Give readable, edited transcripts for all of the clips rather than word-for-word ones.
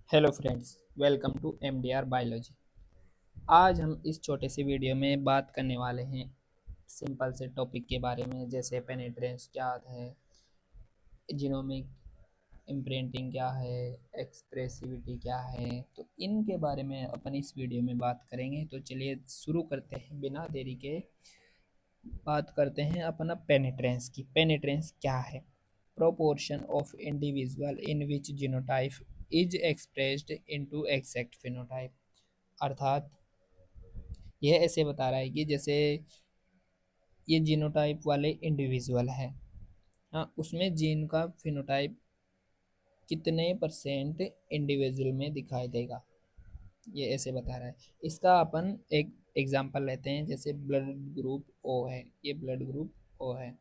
Hello friends, welcome to MDR biology. आज हम इस छोटे से वीडियो में बात करने वाले हैं सिंपल से टॉपिक के बारे में, जैसे पेनिट्रेंस क्या है, जीनोमिक इम्प्रिंटिंग क्या है, एक्सप्रेसिविटी क्या है। तो इनके बारे में अपन इस वीडियो में बात करेंगे। तो चलिए शुरू करते हैं बिना देरी के। बात करते हैं अपना पेनिट्रेंस की। पेनिट्रेंस क्या है? Proportion of individual in which genotype is expressed into exact phenotype. अर्थात यह ऐसे बता रहा है कि जैसे ये जीनोटाइप वाले इंडिविजुअल है, हाँ, उसमें जीन का फिनोटाइप कितने परसेंट इंडिविजुअल में दिखाई देगा, ये ऐसे बता रहा है। इसका अपन एक एग्जांपल लेते हैं, जैसे ब्लड ग्रुप ओ है, ये ब्लड ग्रुप ओ है।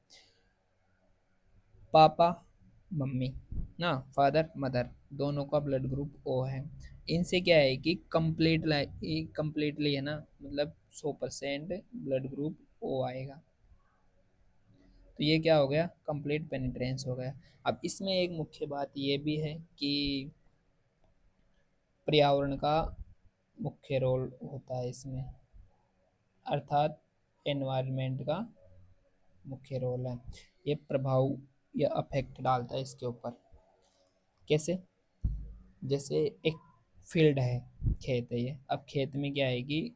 पापा मम्मी ना, फादर मदर, दोनों का ब्लड ग्रुप ओ है। इनसे क्या है कि कंप्लीटली है ना, मतलब 100% ब्लड ग्रुप ओ आएगा। तो ये क्या हो गया? कंप्लीट पेनिट्रेंस हो गया। अब इसमें एक मुख्य बात ये भी है कि पर्यावरण का मुख्य रोल होता है इसमें, अर्थात एनवायरनमेंट का मुख्य रोल है। ये प्रभाव या अफेक्ट डालता है इसके ऊपर। कैसे? जैसे एक फील्ड है, खेत है ये। अब खेत में क्या है कि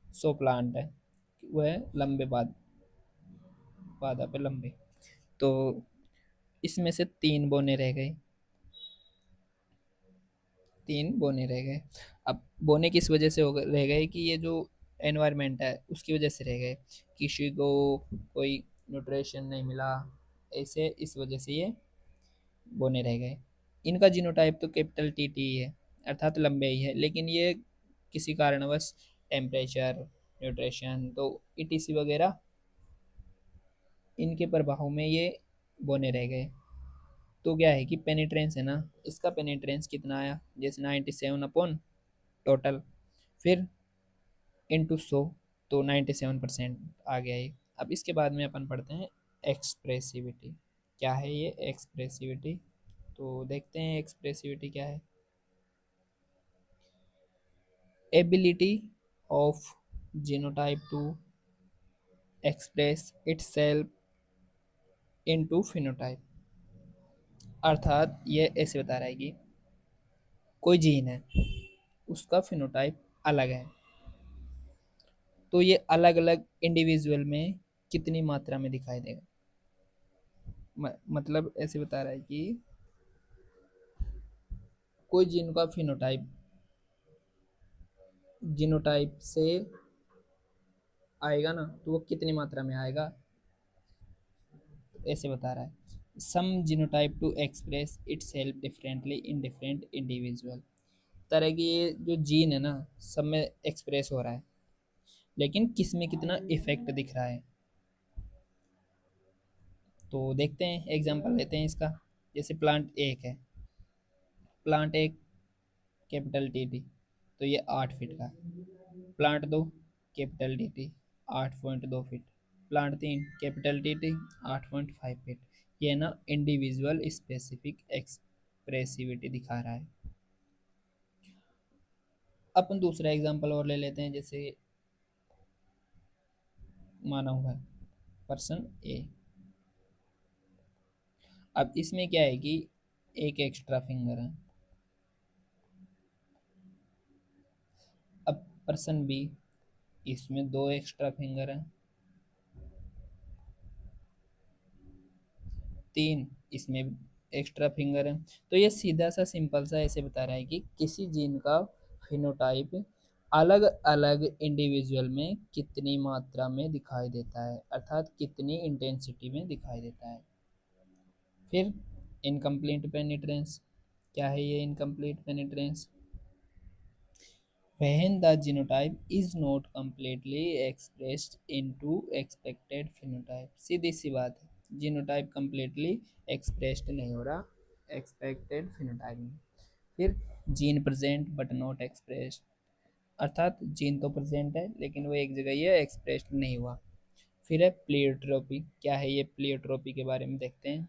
100 प्लांट है, वह लंबे बादा पे लंबे। तो इसमें से 3 बोने रह गए, 3 बोने रह गए। अब बोने किस वजह से रह गए कि ये जो एनवायरनमेंट है उसकी वजह से रह गए, किसी को कोई न्यूट्रिशन नहीं मिला, ऐसे इस वजह से ये बोने रह गए। इनका जीनोटाइप तो कैपिटल टी टी है, अर्थात लंबे ही है, लेकिन ये किसी कारणवश टेम्परेचर, न्यूट्रिशन तो ईटीसी वगैरह, इनके प्रभाव में ये बोने रह गए। तो क्या है कि पेनिट्रेंस है ना, इसका पेनिट्रेंस कितना आया? जैसे 97 अपॉन टोटल, फिर इंटू 100, तो 97% आ गया ये। अब इसके बाद में अपन पढ़ते हैं एक्सप्रेसिविटी। क्या है ये एक्सप्रेसिविटी? तो देखते हैं एक्सप्रेसिविटी क्या है। Ability of genotype to express itself into phenotype. अर्थात ये ऐसे बता रहा है कि कोई जीन है, उसका फिनोटाइप अलग है, तो ये अलग अलग इंडिविजुअल में कितनी मात्रा में दिखाई देगा। मतलब ऐसे बता रहा है कि कोई जीन का फिनोटाइप जीनोटाइप से आएगा ना, तो वो कितनी मात्रा में आएगा, ऐसे बता रहा है। Some genotype to express itself differently in different individual. तरह की ये जो जीन है ना, सब में एक्सप्रेस हो रहा है, लेकिन किस में कितना इफेक्ट दिख रहा है। तो देखते हैं, एग्जांपल लेते हैं इसका। जैसे प्लांट एक है, प्लांट एक कैपिटल टी टी, तो ये 8 फीट का। प्लांट दो capital T T 8.2 feet. Plant तीन कैपिटल टी टी 8.5 फीट। ये ना इंडिविजुअल स्पेसिफिक एक्सप्रेसिविटी दिखा रहा है। अपन दूसरा एग्जांपल और ले लेते हैं, जैसे माना हुआ है पर्सन ए। अब इसमें क्या है कि एक एक्स्ट्रा फिंगर है। अब पर्सन बी, इसमें 2 एक्स्ट्रा फिंगर हैं, 3 इसमें एक्स्ट्रा फिंगर है। तो ये सीधा सा सिंपल सा ऐसे बता रहा है कि किसी जीन का फिनोटाइप अलग अलग इंडिविजुअल में कितनी मात्रा में दिखाई देता है, अर्थात कितनी इंटेंसिटी में दिखाई देता है। फिर इनकम्प्लीट पेनिट्रेंस। क्या है ये incomplete पेनिट्रेंस? when the genotype is not completely expressed into expected phenotype। सीधी सी बात है, जीनोटाइप completely expressed नहीं हो रहा एक्सपेक्टेड फिनोटाइप में। फिर gene present but not expressed, अर्थात जीन तो प्रेजेंट है लेकिन वो एक जगह ये एक्सप्रेस्ड नहीं हुआ। फिर है प्लियोट्रोपी। क्या है ये प्लियोट्रोपी के बारे में देखते हैं।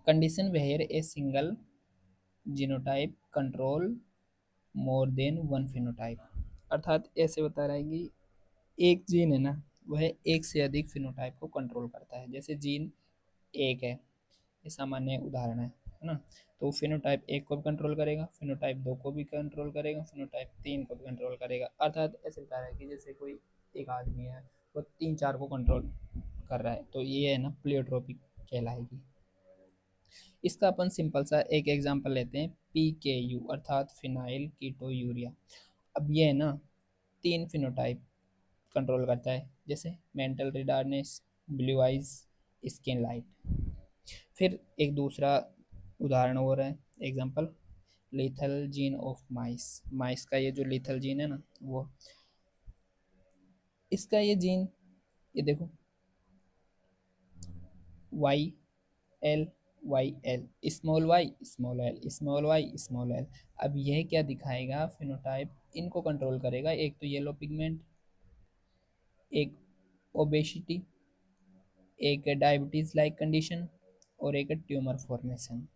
Condition where a single genotype control more than one phenotype. अर्थात ऐसे बता रहा है कि एक जीन है ना, वह एक से अधिक फिनोटाइप को कंट्रोल करता है। जैसे जीन एक है, ये सामान्य उदाहरण है ना। तो फिनोटाइप एक को भी कंट्रोल करेगा, फिनोटाइप दो को भी कंट्रोल करेगा, फिनोटाइप तीन को भी कंट्रोल करेगा। अर्थात ऐसे बता रहा है कि जैसे कोई एक आदमी है, वो तीन चार को कंट्रोल कर रहा है, तो ये है ना प्लियोट्रोपिक कहलाएगी। इसका अपन सिंपल सा एक एग्जांपल लेते हैं, PKU अर्थात फिनाइल कीटो यूरिया। अब ये है ना तीन फिनोटाइप कंट्रोल करता है, जैसे mental retardness, blue eyes, skin light. फिर एक दूसरा उदाहरण हो रहा है, example, lethal gene of mice. Mice का ये जो लीथल जीन है ना, वो इसका ये जीन, ये देखो, Y L Y L, small Y small L, small Y small L. अब यह क्या दिखाएगा, फिनोटाइप इनको कंट्रोल करेगा। एक तो येलो पिगमेंट, एक ओबेसिटी, एक डायबिटीज लाइक कंडीशन, और एक ट्यूमर फॉर्मेशन।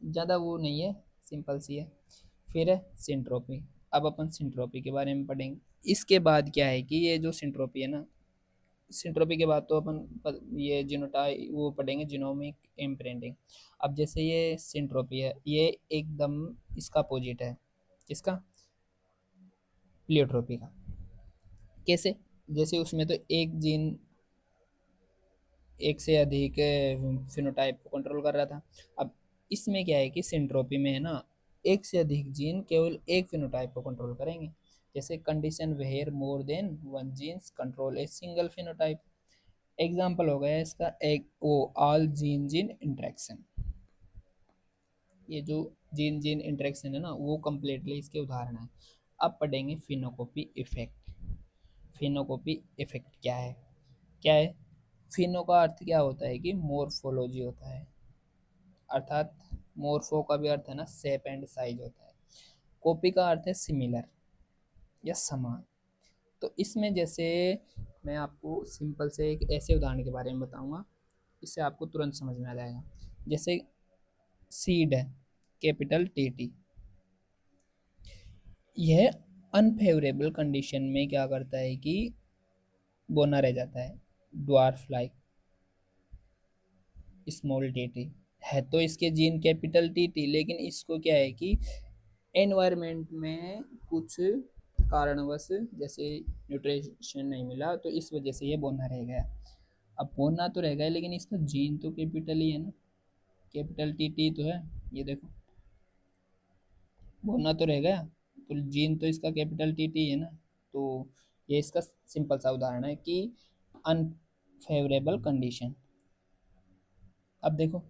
ज़्यादा वो नहीं है, सिंपल सी है। फिर है सिंट्रोपी। अब अपन सिंट्रोपी के बारे में पढ़ेंगे। इसके बाद क्या है कि ये जो सिंट्रोपी है ना, सिंट्रोपी के बाद तो अपन ये जीनोटाइप वो पढ़ेंगे, जीनोमिक इम्प्रिंटिंग। अब जैसे ये सिंट्रोपी है, ये एकदम इसका अपोजिट है, किसका, प्लियोट्रोपी का। कैसे, जैसे उसमें तो एक जीन एक से अधिक फिनोटाइप को कंट्रोल कर रहा था। अब इसमें क्या है कि सिंट्रोपी में है ना, एक से अधिक जीन केवल एक फिनोटाइप को कंट्रोल करेंगे। जैसे condition where more than one genes control a single phenotype. Example हो गया इसका एक वो ऑल जीन जीन इंटरेक्शन। ये जो जीन जीन इंटरेक्शन है ना, वो कंप्लीटली इसके उदाहरण है। अब पढ़ेंगे फिनोकॉपी इफेक्ट। फिनोकॉपी इफेक्ट क्या है, क्या है, फिनो का अर्थ क्या होता है कि मोर्फोलॉजी होता है। अर्थात मोर्फो का भी अर्थ है ना शेप एंड साइज होता है। कॉपी का अर्थ है सिमिलर या समान। तो इसमें जैसे मैं आपको सिंपल से एक ऐसे उदाहरण के बारे में बताऊंगा, इससे आपको तुरंत समझ में आ जाएगा। जैसे सीड है, कैपिटल TT, यह अनफेवरेबल कंडीशन में क्या करता है कि बोना रह जाता है, ड्वार्फ लाइक स्मॉल टीटी। है तो इसके जीन कैपिटल TT, लेकिन इसको क्या है कि एनवायरनमेंट में कुछ कारणवश जैसे न्यूट्रिशन नहीं मिला, तो इस वजह से ये बोना रह गया। अब बोना तो रह गया, लेकिन इसका जीन तो कैपिटल ही है ना, कैपिटल TT तो है। ये देखो, बोना तो रह गया, तो जीन तो इसका कैपिटल TT है ना। तो ये इसका सिंपल सा उदाहरण है कि अनफेवरेबल कंडीशन। अब देखो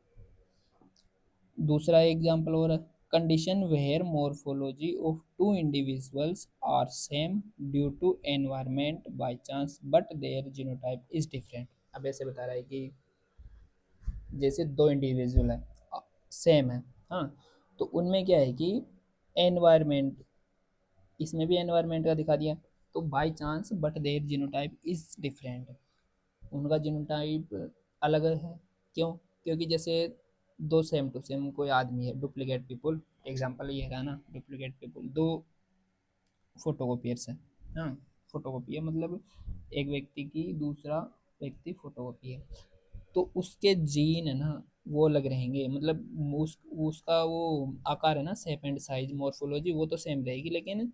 दूसरा एग्जाम्पल और, condition where morphology of two individuals are same due to environment by chance but their genotype is different. अब ऐसे बता रहा है कि जैसे दो इंडिविजुअल है, सेम है, हाँ, तो उनमें क्या है कि एनवायरमेंट, इसमें भी एनवायरमेंट का दिखा दिया, तो by chance but their genotype is different, उनका जीनोटाइप अलग है। क्यों, क्योंकि जैसे दो सेम टू सेम कोई आदमी है, डुप्लीकेट पीपल, एग्जांपल ये रहा ना, डुप्लीकेट पीपल, दो फोटोकॉपियर्स है, हाँ, फोटोकॉपी है मतलब एक व्यक्ति की दूसरा व्यक्ति फोटोकॉपी है, तो उसके जीन है ना वो अलग रहेंगे, मतलब उसका वो आकार है ना, शेप एंड साइज, मॉर्फोलॉजी वो तो सेम रहेगी, लेकिन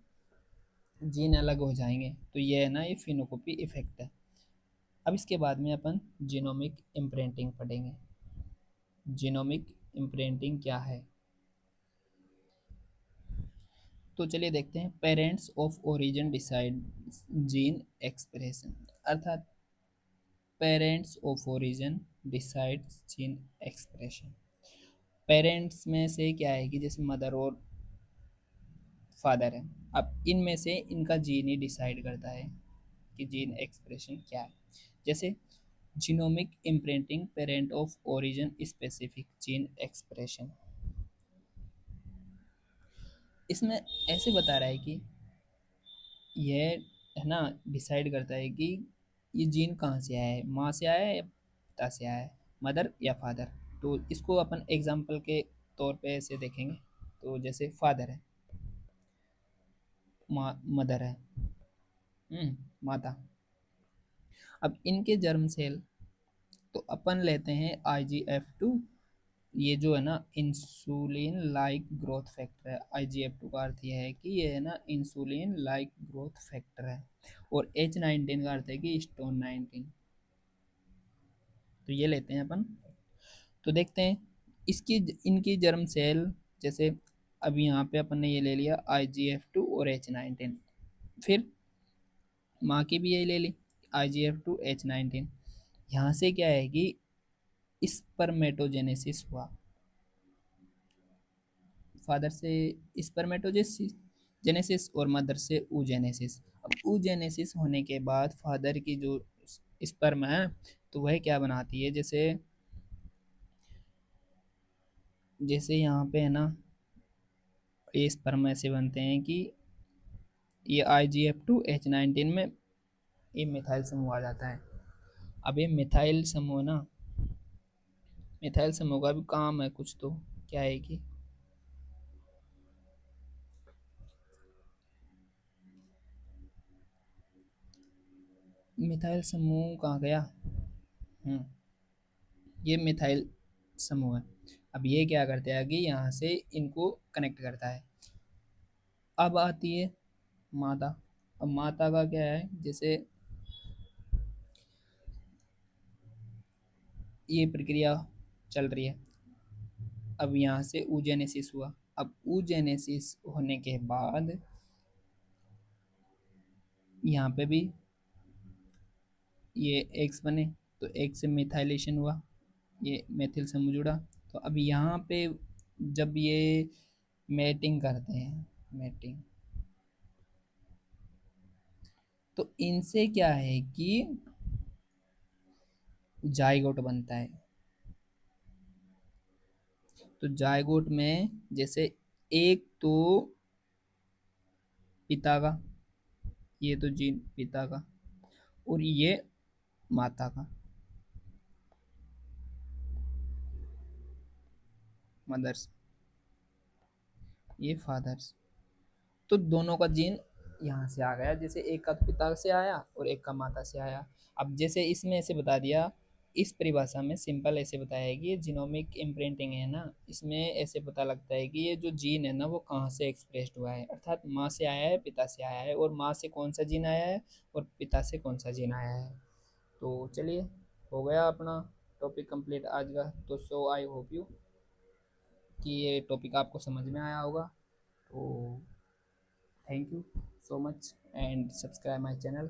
जीन अलग हो जाएंगे। तो ये है ना, ये फिनोकॉपी इफेक्ट है। अब इसके बाद में अपन जीनोमिक इम्प्रिंटिंग पढ़ेंगे। जीनोमिक इम्प्रिंटिंग क्या है, तो चलिए देखते हैं। Parents of origin decide gene expression. अर्थात parents of origin decide gene expression. Parents में से क्या है कि जैसे मदर और फादर है, अब इनमें से इनका जीन ही डिसाइड करता है कि जीन एक्सप्रेशन क्या है। जैसे genomic imprinting parent of origin specific gene expression. इसमें ऐसे बता रहा है कि यह है ना डिसाइड करता है कि ये जीन कहाँ से आया है, माँ से आया है या पिता से आया है, मदर या फादर। तो इसको अपन एग्जाम्पल के तौर पे ऐसे देखेंगे तो जैसे फादर है, मदर है, माता। अब इनके जर्म सेल तो अपन लेते हैं IGF-2। ये जो है ना इंसुलिन लाइक ग्रोथ फैक्टर है। IGF-2 का अर्थ ये है कि ये है ना इंसुलिन लाइक ग्रोथ फैक्टर है, और H19 का अर्थ है कि स्टोन 19। तो ये लेते हैं अपन। तो देखते हैं इसकी इनकी जर्म सेल, जैसे अब यहाँ पे अपन ने ये ले लिया IGF-2 और H19, फिर माँ की भी यही ले ली IGF-2 H19। यहाँ से क्या है कि स्पर्मेटोजेनेसिस हुआ, फादर से स्पर्मेटोजेनेसिस जेनेसिस और मदर से ऊजेनेसिस। अब ऊजेनेसिस होने के बाद फादर की जो स्पर्म है तो वह क्या बनाती है, जैसे जैसे यहाँ पे है ना ये स्पर्म ऐसे बनते हैं कि ये IGF-2 H19 में ये मिथाइल समूह आ जाता है। अब ये मिथाइल समूह ना, मिथाइल समूह का भी काम है कुछ, तो क्या है कि मिथाइल समूह कहाँ गया, ये मिथाइल समूह है। अब ये क्या करता है कि यहाँ से इनको कनेक्ट करता है। अब आती है माता। अब माता का क्या है, जैसे ये प्रक्रिया चल रही है। अब यहाँ से ऊजेनेसिस हुआ। अब ऊजेनेसिस होने के बाद यहाँ पे भी ये एक्स बने, तो एक्स से मिथाइलेशन हुआ, ये मेथिल समूह जुड़ा। तो अब यहाँ पे जब ये मेटिंग करते हैं, मेटिंग, तो इनसे क्या है कि जाइगोट बनता है। तो जाइगोट में जैसे एक तो पिता का, ये तो जीन पिता का, और ये माता का, मदर्स, ये फादर्स। तो दोनों का जीन यहाँ से आ गया, जैसे एक का पिता से आया और एक का माता से आया। अब जैसे इसमें ऐसे बता दिया, इस परिभाषा में सिंपल ऐसे बताया है कि ये जीनोमिक इम्प्रिंटिंग है ना, इसमें ऐसे पता लगता है कि ये जो जीन है ना वो कहाँ से एक्सप्रेस्ड हुआ है, अर्थात माँ से आया है, पिता से आया है, और माँ से कौन सा जीन आया है और पिता से कौन सा जीन आया है। तो चलिए, हो गया अपना टॉपिक कंप्लीट आज का। तो सो आई होप यू कि ये टॉपिक आपको समझ में आया होगा। तो thank you so much and subscribe my channel.